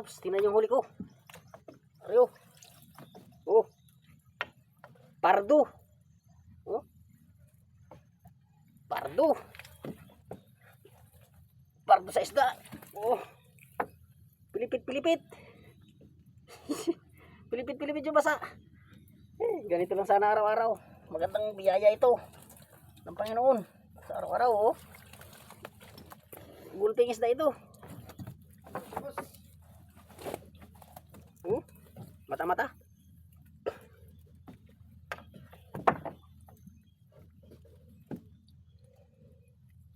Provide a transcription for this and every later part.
troops, tingnan yung huli ko. Ayo. Oh. Pardo. Oh. Pardo. Pardo sa isda. Oh. Pilipit. Pilipit yung basa. Ganito lang sana araw-araw. Magandang biyaya ito ng Panginoon sa araw-araw. Oh. Gulping isda ito. Mata-mata.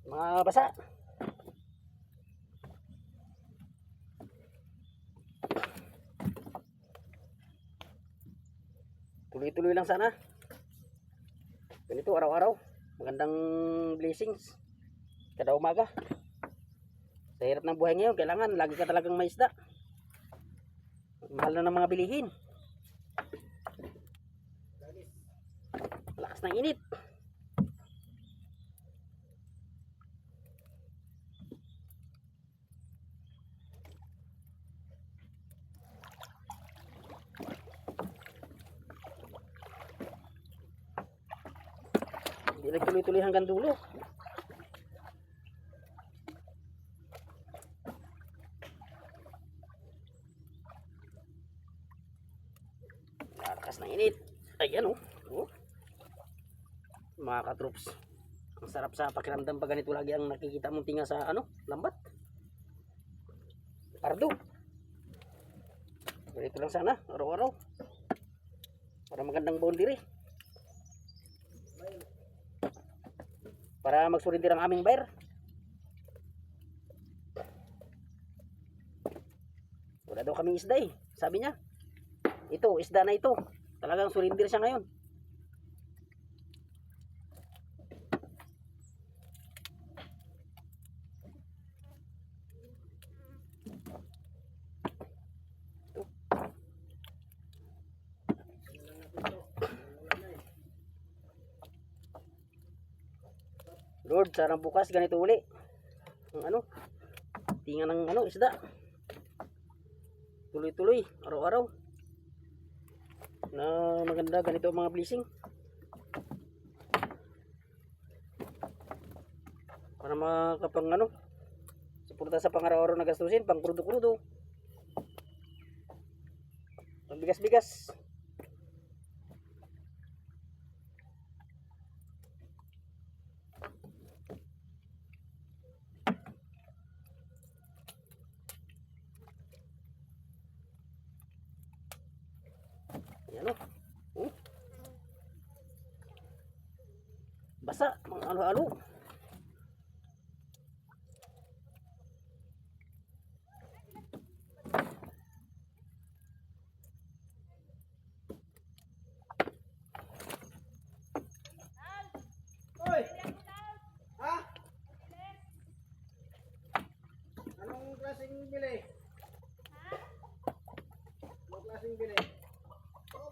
Mga basa. Tuloy-tuloy lang sana. Ganito araw-araw. Magandang blessings kada umaga. Sa hirap ng buhay ngayon, kailangan lagi ka talagang may isda. Mahal na ng mga bilihin. Lakas ng init. Hindi nagtuloy-tuloy hanggang dulo. Lakas ng init. Ayan oh. Oh. Mga katroops, ang sarap sa pakiramdam pag ganito lagi ang nakikita mong tinga sa lambat. Pardo. Ganito lang sana araw-araw para magandang boundary, para magsurindir ang aming buyer. Wala daw kaming isda sabi niya. Ito, isda na ito. Talagang surindir siya ngayon. Lord, sarang bukas ganito uli. Ang tinga ng isda. Tuloy-tuloy, araw-araw. Na maganda ganito ang mga blessing. Para makapang suporta sa pang-araw-araw na gastusin, pang krudo-krudo. Pang bigas-bigas. Ayan o. Basa, mga halo-halo. Oy! Ha? Anong klaseng bili? Ha? Anong klaseng bili?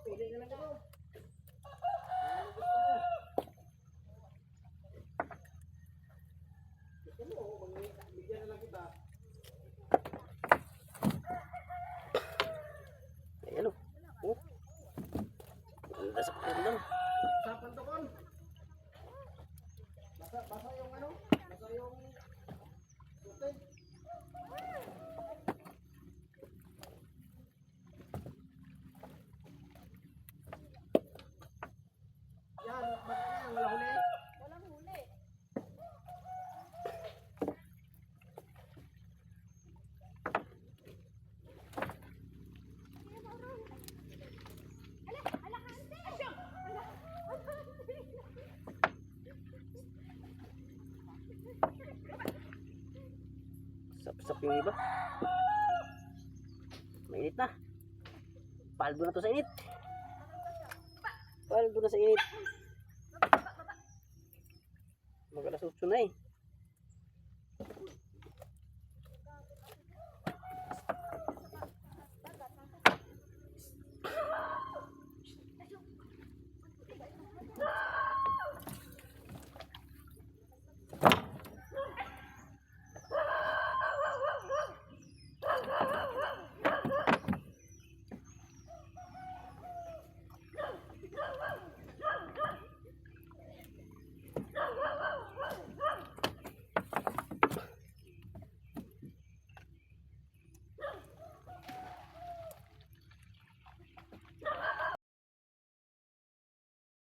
Pili ka lang ito. Gusto mo, bigyan na lang kita. Ayan o. Oh. Ganda sa pakiramdam. Sa pantokon. Basa yung basa yung putin. Walang huli. Walang huli. Sap-sap yung iba. Mainit na. Paldo na to sa init. Paldo na sa init. Mag-alas 8 na